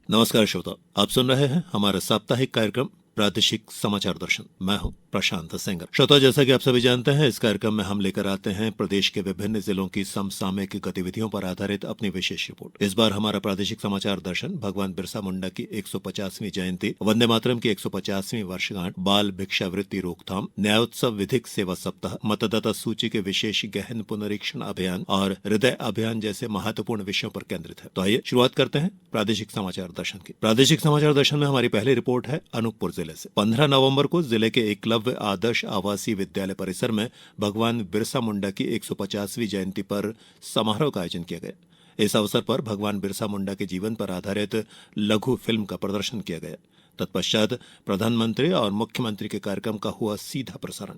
नमस्कार श्रोता, आप सुन रहे हैं हमारा साप्ताहिक कार्यक्रम प्रादेशिक समाचार दर्शन। मैं हूं प्रशांत सिंह। श्रोता, जैसा कि आप सभी जानते हैं, इस कार्यक्रम में हम लेकर आते हैं प्रदेश के विभिन्न जिलों की समसामयिक गतिविधियों पर आधारित अपनी विशेष रिपोर्ट। इस बार हमारा प्रादेशिक समाचार दर्शन भगवान बिरसा मुंडा की 150वीं जयंती, वंदे मातरम की 150वीं वर्षगांठ, बाल भिक्षावृत्ति रोकथाम, न्यायोत्सव विधिक सेवा सप्ताह, मतदाता सूची के विशेष गहन पुनरीक्षण अभियान और हृदय अभियान जैसे महत्वपूर्ण विषयों पर केंद्रित है। तो आइए शुरुआत करते हैं प्रादेशिक समाचार दर्शन की। प्रादेशिक समाचार दर्शन में हमारी पहली रिपोर्ट है अनूपपुर जिले से। 15 नवंबर को जिले के एकलव्य आदर्श आवासीय विद्यालय परिसर में भगवान बिरसा मुंडा की 150वीं जयंती पर समारोह का आयोजन किया गया। इस अवसर पर भगवान बिरसा मुंडा के जीवन पर आधारित लघु फिल्म का प्रदर्शन किया गया। तत्पश्चात प्रधानमंत्री और मुख्यमंत्री के कार्यक्रम का हुआ सीधा प्रसारण।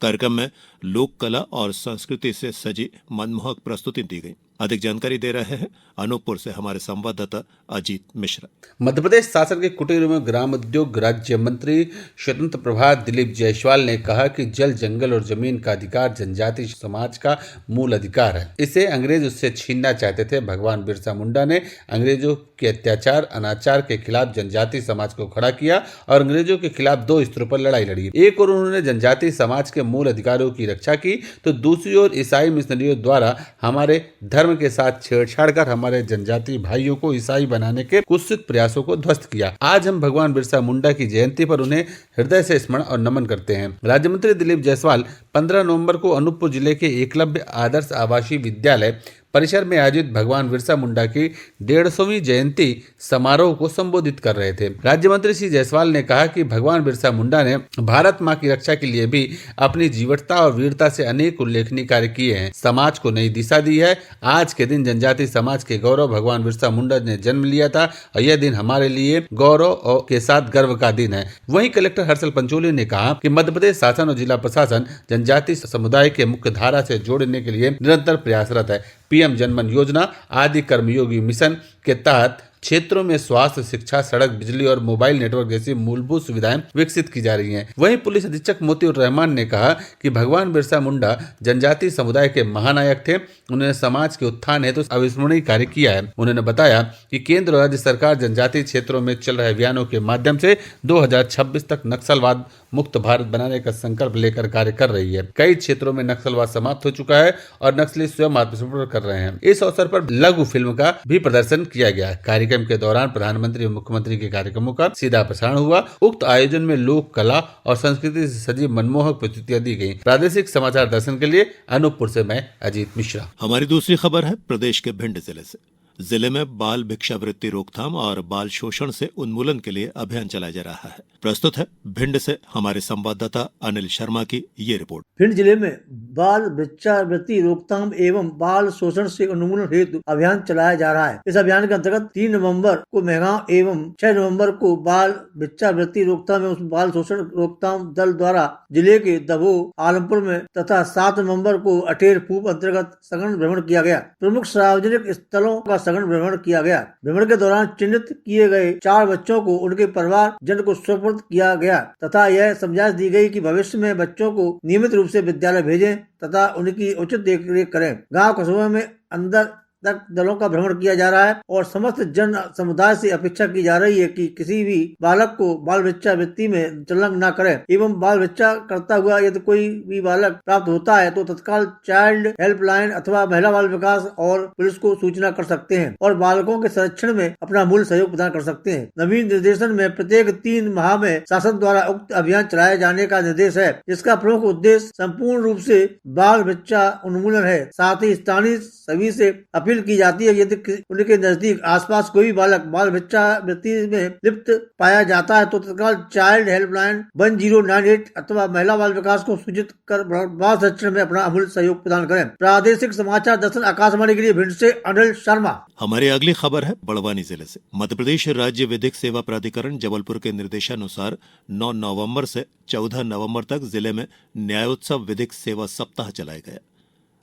कार्यक्रम में लोक कला और संस्कृति से सजी मनमोहक प्रस्तुति दी गई। अधिक जानकारी दे रहे हैं अनूपपुर से हमारे संवाददाता अजीत मिश्रा। मध्य प्रदेश शासन के कुटीर एवं ग्राम उद्योग राज्य मंत्री स्वतंत्र प्रभार दिलीप जायसवाल ने कहा कि जल, जंगल और जमीन का अधिकार जनजाति समाज का मूल अधिकार है। इसे अंग्रेज उससे छीनना चाहते थे। भगवान बिरसा मुंडा ने अंग्रेजों के अत्याचार, अनाचार के खिलाफ जनजाति समाज को खड़ा किया और अंग्रेजों के खिलाफ दो स्तरों पर लड़ाई लड़ी। एक ओर उन्होंने जनजाति समाज के मूल अधिकारों की रक्षा की, तो दूसरी ओर ईसाई मिशनरियों द्वारा हमारे धर्म के साथ छेड़छाड़ कर हमारे जनजाति भाइयों को ईसाई बनाने के कुत्सित प्रयासों को ध्वस्त किया। आज हम भगवान बिरसा मुंडा की जयंती पर उन्हें हृदय से स्मरण और नमन करते हैं। राज्य मंत्री दिलीप जायसवाल 15 नवंबर को अनूपपुर जिले के एकलव्य आदर्श आवासीय विद्यालय परिसर में आयोजित भगवान बिरसा मुंडा की 150वीं जयंती समारोह को संबोधित कर रहे थे। राज्य मंत्री श्री जायसवाल ने कहा कि भगवान बिरसा मुंडा ने भारत मां की रक्षा के लिए भी अपनी जीवटता और वीरता से अनेक उल्लेखनीय कार्य किए हैं, समाज को नई दिशा दी है। आज के दिन जनजाति समाज के गौरव भगवान बिरसा मुंडा ने जन्म लिया था और यह दिन हमारे लिए गौरव के साथ गर्व का दिन है। वहीं कलेक्टर हर्षल पंचोली ने कहा कि मध्य प्रदेश शासन और जिला प्रशासन जनजाति समुदाय के मुख्य धारा से जोड़ने के लिए निरंतर प्रयासरत है। पीएम जनमन योजना आदि कर्मयोगी मिशन के तहत क्षेत्रों में स्वास्थ्य, शिक्षा, सड़क, बिजली और मोबाइल नेटवर्क जैसी मूलभूत सुविधाएं विकसित की जा रही हैं। वहीं पुलिस अधीक्षक मोतीउर रहमान ने कहा कि भगवान बिरसा मुंडा जनजाति समुदाय के महानायक थे। उन्होंने समाज के उत्थान हेतु अविस्मरणीय कार्य किया है। उन्होंने बताया कि केंद्र और राज्य सरकार जनजातीय क्षेत्रों में चल रहे अभियानों के माध्यम से 2026 तक नक्सलवाद मुक्त भारत बनाने का संकल्प लेकर कार्य कर रही है। कई क्षेत्रों में नक्सलवाद समाप्त हो चुका है और नक्सली स्वयं आत्मसमर्पण कर रहे हैं। इस अवसर पर लघु फिल्म का भी प्रदर्शन किया गया। कार्यक्रम के दौरान प्रधानमंत्री और मुख्यमंत्री के कार्यक्रमों का सीधा प्रसारण हुआ। उक्त आयोजन में लोक कला और संस्कृति से सजी मनमोहक प्रस्तुतियां दी गई। प्रादेशिक समाचार दर्शन के लिए अनूपपुर से मैं अजीत मिश्रा। हमारी दूसरी खबर है प्रदेश के भिंड जिले से। जिले में बाल भिक्षावृत्ति रोकथाम और बाल शोषण से उन्मूलन के लिए अभियान चलाया जा रहा है। प्रस्तुत है भिंड से हमारे संवाददाता अनिल शर्मा की ये रिपोर्ट। भिंड जिले में बाल भिक्षावृत्ति रोकथाम एवं बाल शोषण से उन्मूलन हेतु अभियान चलाया जा रहा है। इस अभियान के अंतर्गत 3 नवंबर को मेहगांव एवं 6 नवंबर को बाल भिक्षावृत्ति रोकथाम एवं बाल शोषण रोकथाम दल द्वारा जिले के दबोह, आलमपुर में तथा 7 नवंबर को अटेर पूर्व अंतर्गत सघन भ्रमण किया गया। प्रमुख सार्वजनिक स्थलों का सघन भ्रमण किया गया। भ्रमण के दौरान चिन्हित किए गए 4 बच्चों को उनके परिवार जन को सुपुर्द किया गया तथा यह समझाइश दी गई कि भविष्य में बच्चों को नियमित रूप से विद्यालय भेजें तथा उनकी उचित देखरेख करें। गांव कस्बों में अंदर तक दलों का भ्रमण किया जा रहा है और समस्त जन समुदाय से अपेक्षा की जा रही है कि किसी भी बालक को बाल भिक्षावृत्ति में संलग्न न करे एवं बाल भिक्षा करता हुआ यदि कोई भी बालक प्राप्त होता है तो तत्काल चाइल्ड हेल्पलाइन अथवा महिला बाल विकास और पुलिस को सूचना कर सकते हैं और बालकों के संरक्षण में अपना मूल सहयोग प्रदान कर सकते हैं। नवीन निर्देशन में प्रत्येक 3 माह में शासन द्वारा उक्त अभियान चलाए जाने का निर्देश है, जिसका प्रमुख उद्देश्य संपूर्ण रूप से बाल भिक्षा उन्मूलन है। साथ ही स्थानीय सभी से अपील की जाती है यदि उनके नजदीक आसपास कोई बालक बाल भिक्षावृत्ति में लिप्त पाया जाता है तो तत्काल चाइल्ड हेल्पलाइन 1098 अथवा महिला बाल विकास को सूचित कर बाल संरक्षण में अपना अमूल्य सहयोग प्रदान करें। प्रादेशिक समाचार दर्शन आकाशवाणी के लिए भिंड से अनिल शर्मा। हमारी अगली खबर है बड़वानी जिले से। मध्य प्रदेश राज्य विधिक सेवा प्राधिकरण जबलपुर के निर्देशानुसार 9 नवंबर से 14 नवंबर तक जिले में न्यायोत्सव विधिक सेवा सप्ताह चलाया गया।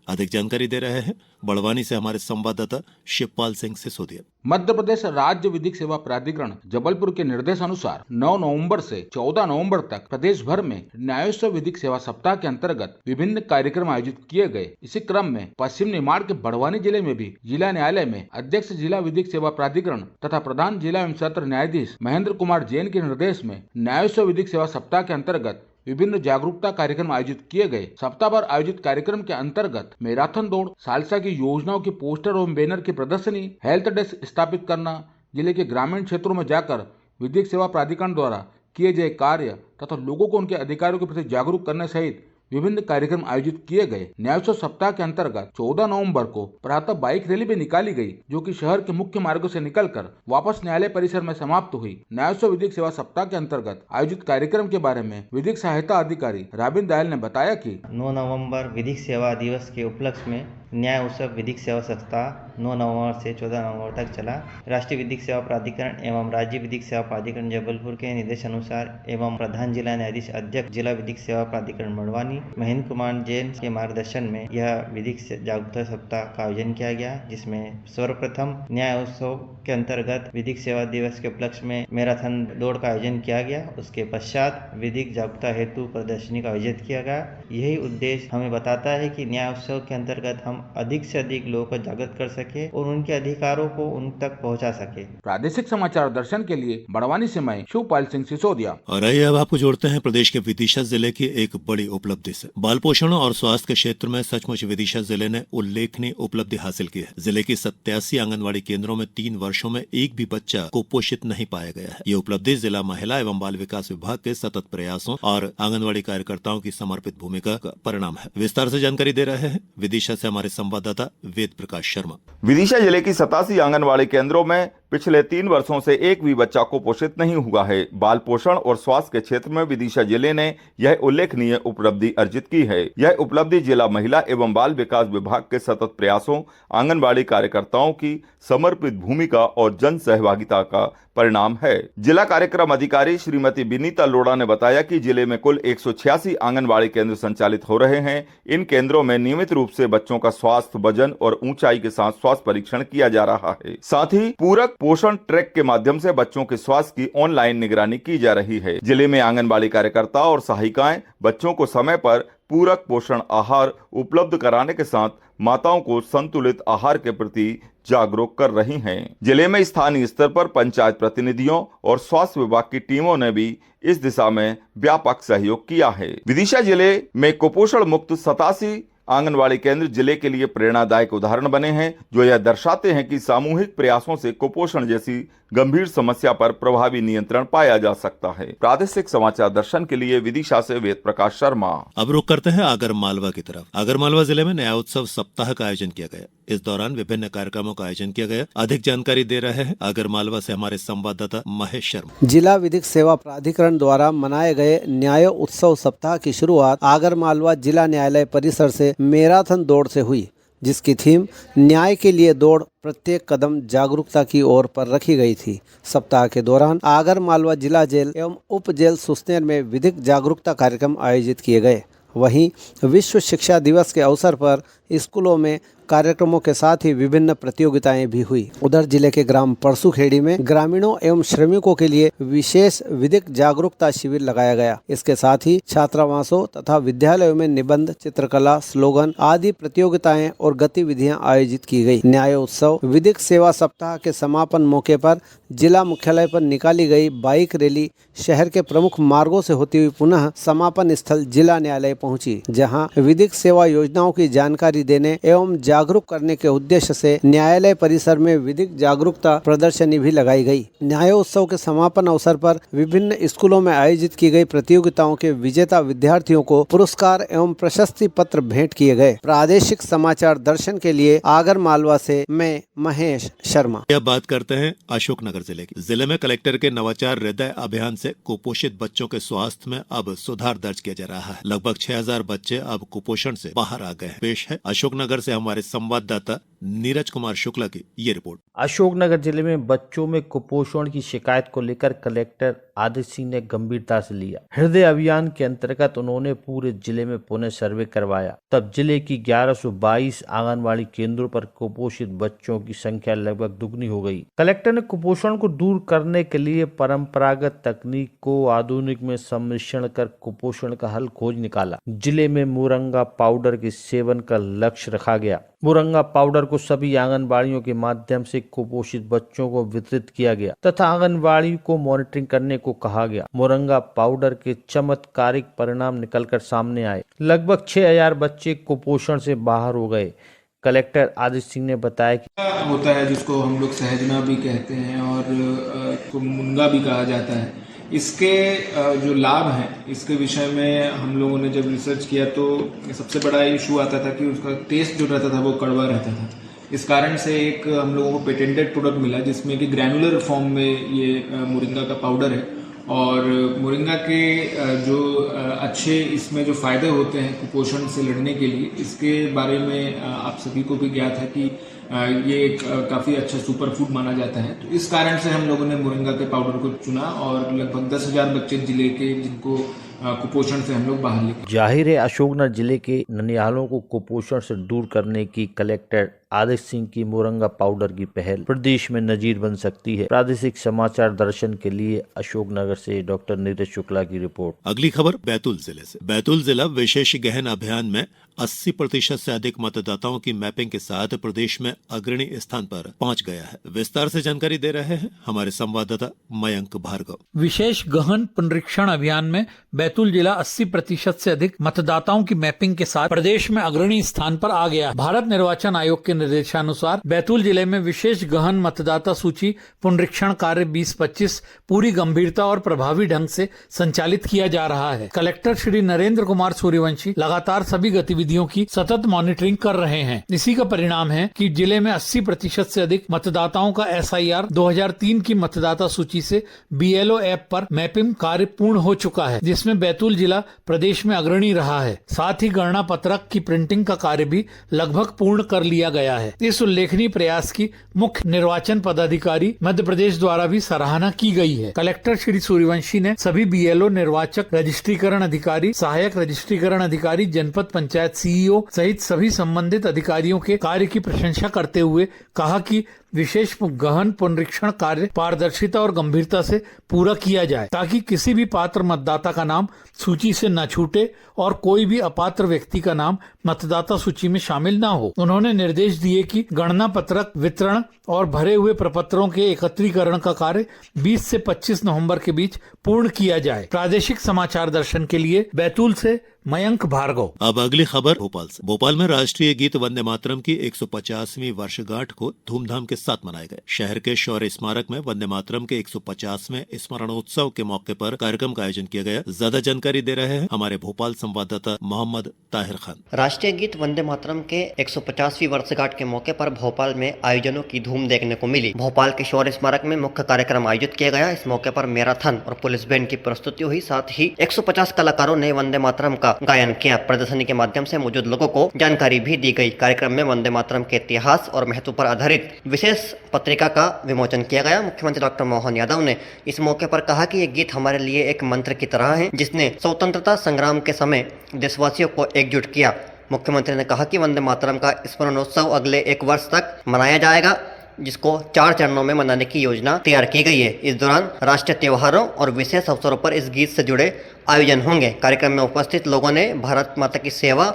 अधिक जानकारी दे रहे हैं बड़वानी से हमारे संवाददाता शिवपाल सिंह सिसोदिया। मध्य प्रदेश राज्य विधिक सेवा प्राधिकरण जबलपुर के निर्देश अनुसार 9 नवंबर से 14 नवंबर तक प्रदेश भर में न्यायोत्सव विधिक सेवा सप्ताह के अंतर्गत विभिन्न कार्यक्रम आयोजित किए गए। इसी क्रम में पश्चिम निमाड़ के बड़वानी जिले में भी जिला न्यायालय में अध्यक्ष जिला विधिक सेवा प्राधिकरण तथा प्रधान जिला एवं सत्र न्यायाधीश महेंद्र कुमार जैन के निर्देश में न्यायोत्सव विधिक सेवा सप्ताह के अंतर्गत विभिन्न जागरूकता कार्यक्रम आयोजित किए गए। सप्ताह भर आयोजित कार्यक्रम के अंतर्गत मैराथन दौड़, सालसा की योजनाओं की पोस्टर एवं बैनर की प्रदर्शनी, हेल्थ डेस्क स्थापित करना, जिले के ग्रामीण क्षेत्रों में जाकर विधिक सेवा प्राधिकरण द्वारा किए गए कार्य तथा लोगों को उनके अधिकारों के प्रति जागरूक करने सहित विभिन्न कार्यक्रम आयोजित किए गए। न्यायोत्सव सप्ताह के अंतर्गत 14 नवंबर को प्रातः बाइक रैली भी निकाली गई, जो कि शहर के मुख्य मार्गों से निकलकर वापस न्यायालय परिसर में समाप्त हुई। न्यायोत्सव विधिक सेवा सप्ताह के अंतर्गत आयोजित कार्यक्रम के बारे में विधिक सहायता अधिकारी राबिन दयाल ने बताया कि 9 नवंबर विधिक सेवा दिवस के उपलक्ष्य में न्याय उत्सव विधिक सेवा सप्ताह 9 नवंबर से 14 नवंबर तक चला। राष्ट्रीय विधिक सेवा प्राधिकरण एवं राज्य विधिक सेवा प्राधिकरण जबलपुर के निर्देशानुसार एवं प्रधान जिला न्यायाधीश अध्यक्ष जिला विधिक सेवा प्राधिकरण बड़वानी महेंद्र कुमार जैन के मार्गदर्शन में यह विधिक जागरूकता सप्ताह का आयोजन किया गया, जिसमें सर्वप्रथम न्याय उत्सव के अंतर्गत विधिक सेवा दिवस के उपलक्ष्य में मैराथन दौड़ का आयोजन किया गया। उसके पश्चात विधिक जागरूकता हेतु प्रदर्शनी का आयोजित किया गया। यही उद्देश्य हमें बताता है कि न्याय उत्सव के अंतर्गत हम अधिक से अधिक लोगों को जागृत कर सके और उनके अधिकारों को उन तक पहुंचा सके। प्रादेशिक समाचार दर्शन के लिए बड़वानी से मैं शिवपाल सिंह सिसोदिया। और आइए अब आपको जोड़ते हैं प्रदेश के विदिशा जिले की एक बड़ी उपलब्धि से। बाल पोषण और स्वास्थ्य के क्षेत्र में सचमुच विदिशा जिले ने उल्लेखनीय उपलब्धि हासिल की है। जिले की 87 आंगनबाड़ी केंद्रों में 3 वर्षों में एक भी बच्चा कुपोषित नहीं पाया गया है। ये उपलब्धि जिला महिला एवं बाल विकास विभाग के सतत प्रयासों और आंगनबाड़ी कार्यकर्ताओं की समर्पित भूमिका का परिणाम है। विस्तार से जानकारी दे रहे हैं विदिशा से हमारे संवाददाता वेद प्रकाश शर्मा। विदिशा जिले की 87 आंगनबाड़ी केंद्रों में पिछले 3 वर्षों से एक भी बच्चा कुपोषित नहीं हुआ है। बाल पोषण और स्वास्थ्य के क्षेत्र में विदिशा जिले ने यह उल्लेखनीय उपलब्धि अर्जित की है। यह उपलब्धि जिला महिला एवं बाल विकास विभाग के सतत प्रयासों, आंगनबाड़ी कार्यकर्ताओं की समर्पित भूमिका और जन सहभागिता का परिणाम है। जिला कार्यक्रम अधिकारी श्रीमती विनीता लोढ़ा ने बताया कि जिले में कुल 186 आंगनबाड़ी केंद्र संचालित हो रहे हैं। इन केंद्रों में नियमित रूप से बच्चों का स्वास्थ्य, वजन और ऊंचाई के साथ स्वास्थ्य परीक्षण किया जा रहा है। साथ ही पूरक पोषण ट्रैक के माध्यम से बच्चों के स्वास्थ्य की ऑनलाइन निगरानी की जा रही है। जिले में आंगनबाड़ी कार्यकर्ता और सहायिकाएं बच्चों को समय पर पूरक पोषण आहार उपलब्ध कराने के साथ माताओं को संतुलित आहार के प्रति जागरूक कर रही हैं। जिले में स्थानीय स्तर पर पंचायत प्रतिनिधियों और स्वास्थ्य विभाग की टीमों ने भी इस दिशा में व्यापक सहयोग किया है। विदिशा जिले में कुपोषण मुक्त 87 आंगनबाड़ी केंद्र जिले के लिए प्रेरणादायक उदाहरण बने हैं, जो यह दर्शाते हैं कि सामूहिक प्रयासों से कुपोषण जैसी गंभीर समस्या पर प्रभावी नियंत्रण पाया जा सकता है। प्रादेशिक समाचार दर्शन के लिए विदिशा से वेद प्रकाश शर्मा। अब रुक करते हैं आगर मालवा की तरफ। आगर मालवा जिले में न्याय उत्सव सप्ताह का आयोजन किया गया। इस दौरान विभिन्न कार्यक्रमों का आयोजन किया गया। अधिक जानकारी दे रहे हैं आगर मालवा से हमारे संवाददाता महेश शर्मा। जिला विधिक सेवा प्राधिकरण द्वारा मनाए गए न्याय उत्सव सप्ताह की शुरुआत आगर मालवा जिला न्यायालय परिसर से मैराथन दौड़ से हुई, जिसकी थीम न्याय के लिए दौड़, प्रत्येक कदम जागरूकता की ओर पर रखी गई थी। सप्ताह के दौरान आगर मालवा जिला जेल एवं उप जेल सुसनेर में विधिक जागरूकता कार्यक्रम आयोजित किए गए। वहीं विश्व शिक्षा दिवस के अवसर पर स्कूलों में कार्यक्रमों के साथ ही विभिन्न प्रतियोगिताएं भी हुई। उधर जिले के ग्राम परसुखेड़ी में ग्रामीणों एवं श्रमिकों के लिए विशेष विधिक जागरूकता शिविर लगाया गया। इसके साथ ही छात्रावासों तथा विद्यालयों में निबंध, चित्रकला, स्लोगन आदि प्रतियोगिताएं और गतिविधियां आयोजित की गई। न्याय उत्सव विधिक सेवा सप्ताह के समापन मौके पर जिला मुख्यालय पर निकाली गई बाइक रैली शहर के प्रमुख मार्गों से होती हुई पुनः समापन स्थल जिला न्यायालय पहुंची, जहां विधिक सेवा योजनाओं की जानकारी देने एवं जागरूक करने के उद्देश्य से न्यायालय परिसर में विधिक जागरूकता प्रदर्शनी भी लगाई गई। न्याय उत्सव के समापन अवसर पर विभिन्न स्कूलों में आयोजित की गई प्रतियोगिताओं के विजेता विद्यार्थियों को पुरस्कार एवं प्रशस्ति पत्र भेंट किए गए। प्रादेशिक समाचार दर्शन के लिए आगर मालवा से मैं महेश शर्मा। अब बात करते हैं अशोकनगर जिले की। जिले में कलेक्टर के नवाचार हृदय अभियान से कुपोषित बच्चों के स्वास्थ्य में अब सुधार दर्ज किया जा रहा है। लगभग 6000 बच्चे अब कुपोषण से बाहर आ गए हैं। पेश है अशोकनगर से हमारे संवाददाता नीरज कुमार शुक्ला की ये रिपोर्ट। अशोकनगर जिले में बच्चों में कुपोषण की शिकायत को लेकर कलेक्टर आदित्य सिंह ने गंभीरता से लिया। हृदय अभियान के अंतर्गत उन्होंने पूरे जिले में पुनः सर्वे करवाया। तब जिले की 1122 आंगनबाड़ी केंद्रों पर कुपोषित बच्चों की संख्या लगभग दुगनी हो गई। कलेक्टर ने कुपोषण को दूर करने के लिए परंपरागत तकनीक को आधुनिक में सम्मिश्रण कर कुपोषण का हल खोज निकाला। जिले में मोरंगा पाउडर के सेवन का लक्ष्य रखा गया। मोरंगा पाउडर को सभी आंगनबाड़ियों के माध्यम से कुपोषित बच्चों को वितरित किया गया तथा आंगनबाड़ी को मॉनिटरिंग करने को कहा गया। मोरंगा पाउडर के चमत्कारिक परिणाम निकलकर सामने आए। लगभग 6000 बच्चे कुपोषण से बाहर हो गए। कलेक्टर आदित्य सिंह ने बताया कि होता है जिसको हम लोग सहजना भी कहते हैं और मुनगा भी कहा जाता है। इसके जो लाभ हैं इसके विषय में हम लोगों ने जब रिसर्च किया तो सबसे बड़ा इशू आता था कि उसका टेस्ट जो रहता था वो कड़वा रहता था। इस कारण से एक हम लोगों को पेटेंटेड प्रोडक्ट मिला जिसमें कि ग्रैनुलर फॉर्म में ये मोरिंगा का पाउडर है और मोरिंगा के जो अच्छे इसमें जो फायदे होते हैं कुपोषण से लड़ने के लिए, इसके बारे में आप सभी को भी ज्ञात है कि ये एक काफ़ी अच्छा सुपर फूड माना जाता है। तो इस कारण से हम लोगों ने मोरिंगा के पाउडर को चुना और लगभग 10,000 बच्चे जिले के जिनको कुपोषण से हम लोग बाहर लेकर। जाहिर है अशोकनगर जिले के ननिहालों को कुपोषण से दूर करने की कलेक्टर आदित्य सिंह की मोरंगा पाउडर की पहल प्रदेश में नजीर बन सकती है। प्रादेशिक समाचार दर्शन के लिए अशोकनगर से डॉक्टर नीरज शुक्ला की रिपोर्ट। अगली खबर बैतूल जिले से। बैतूल जिला विशेष गहन अभियान में 80% से अधिक मतदाताओं की मैपिंग के साथ प्रदेश में अग्रणी स्थान पर पहुंच गया है। विस्तार से जानकारी दे रहे हैं हमारे संवाददाता मयंक भार्गव। विशेष गहन पुनरीक्षण अभियान में बैतूल जिला 80% से अधिक मतदाताओं की मैपिंग के साथ प्रदेश में अग्रणी स्थान पर आ गया। भारत निर्वाचन आयोग के निर्देशानुसार बैतूल जिले में विशेष गहन मतदाता सूची पुनरीक्षण कार्य 2025 पूरी गंभीरता और प्रभावी ढंग से संचालित किया जा रहा है। कलेक्टर श्री नरेंद्र कुमार सूर्यवंशी लगातार सभी गतिविधियों की सतत मॉनिटरिंग कर रहे हैं। इसी का परिणाम है कि जिले में 80% से अधिक मतदाताओं का SIR 2003 की मतदाता सूची से BLO ऐप पर मैपिंग कार्य पूर्ण हो चुका है, जिसमें बैतूल जिला प्रदेश में अग्रणी रहा है। साथ ही गणना पत्रक की प्रिंटिंग का कार्य भी लगभग पूर्ण कर लिया गया है। इस उल्लेखनीय प्रयास की मुख्य निर्वाचन पदाधिकारी मध्य प्रदेश द्वारा भी सराहना की गई है। कलेक्टर श्री सूर्यवंशी ने सभी BLO, निर्वाचक रजिस्ट्रीकरण अधिकारी, सहायक रजिस्ट्रीकरण अधिकारी, जनपद पंचायत CEO सहित सभी संबंधित अधिकारियों के कार्य की प्रशंसा करते हुए कहा कि विशेष गहन पुनरीक्षण कार्य पारदर्शिता और गंभीरता से पूरा किया जाए ताकि किसी भी पात्र मतदाता का नाम सूची से न छूटे और कोई भी अपात्र व्यक्ति का नाम मतदाता सूची में शामिल न हो। उन्होंने निर्देश दिए कि गणना पत्रक वितरण और भरे हुए प्रपत्रों के एकत्रीकरण का कार्य 20 से 25 नवंबर के बीच पूर्ण किया जाए। प्रादेशिक समाचार दर्शन के लिए बैतूल से मयंक भार्गव। अब अगली खबर भोपाल से। भोपाल में राष्ट्रीय गीत वंदे मातरम की 150वीं वर्षगांठ को धूमधाम के साथ मनाए गए। शहर के शौर्य स्मारक में वंदे मातरम के 150वें स्मरणोत्सव के मौके पर कार्यक्रम का आयोजन किया गया। ज्यादा जानकारी दे रहे हैं हमारे भोपाल संवाददाता मोहम्मद ताहिर खान। राष्ट्रीय गीत वंदे मातरम के 150वीं वर्षगांठ के मौके पर भोपाल में आयोजनों की धूम देखने को मिली। भोपाल के शौर्य स्मारक में मुख्य कार्यक्रम आयोजित किया गया। इस मौके पर मैराथन और पुलिस बैंड की प्रस्तुति हुई। साथ ही 150 कलाकारों ने वंदे मातरम का गायन किया। प्रदर्शनी के माध्यम से मौजूद लोगों को जानकारी भी दी गई। कार्यक्रम में वंदे मातरम के इतिहास और महत्व पर आधारित विशेष पत्रिका का विमोचन किया गया। मुख्यमंत्री डॉक्टर मोहन यादव ने इस मौके पर कहा कि ये गीत हमारे लिए एक मंत्र की तरह है, जिसने स्वतंत्रता संग्राम के समय देशवासियों को एकजुट किया। मुख्यमंत्री ने कहा कि वंदे मातरम का स्मरणोत्सव अगले 1 वर्ष तक मनाया जाएगा, जिसको 4 चरणों में मनाने की योजना तैयार की गई है। इस दौरान राष्ट्रीय त्योहारों और विशेष अवसरों पर इस गीत से जुड़े आयोजन होंगे। कार्यक्रम में उपस्थित लोगों ने भारत माता की सेवा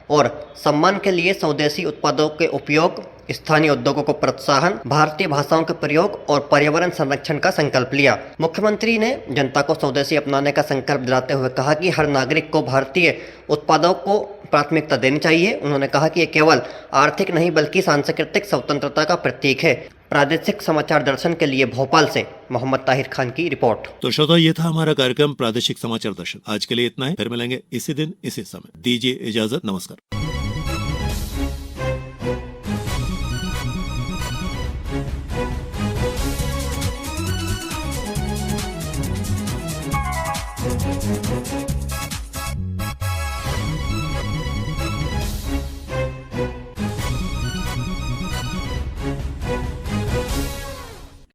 और सम्मान के लिए स्वदेशी उत्पादों के उपयोग, स्थानीय उद्योगों को प्रोत्साहन, भारतीय भाषाओं के प्रयोग और पर्यावरण संरक्षण का संकल्प लिया। मुख्यमंत्री ने जनता को स्वदेशी अपनाने का संकल्प दिलाते हुए कहा कि हर नागरिक को भारतीय उत्पादों को प्राथमिकता देनी चाहिए। उन्होंने कहा कि ये केवल आर्थिक नहीं बल्कि सांस्कृतिक स्वतंत्रता का प्रतीक है। प्रादेशिक समाचार दर्शन के लिए भोपाल से मोहम्मद ताहिर खान की रिपोर्ट। तो श्रोता, ये था हमारा कार्यक्रम प्रादेशिक समाचार दर्शन। आज के लिए इतना है, फिर मिलेंगे इसी दिन इसी समय। दीजिए इजाजत, नमस्कार। Thank you.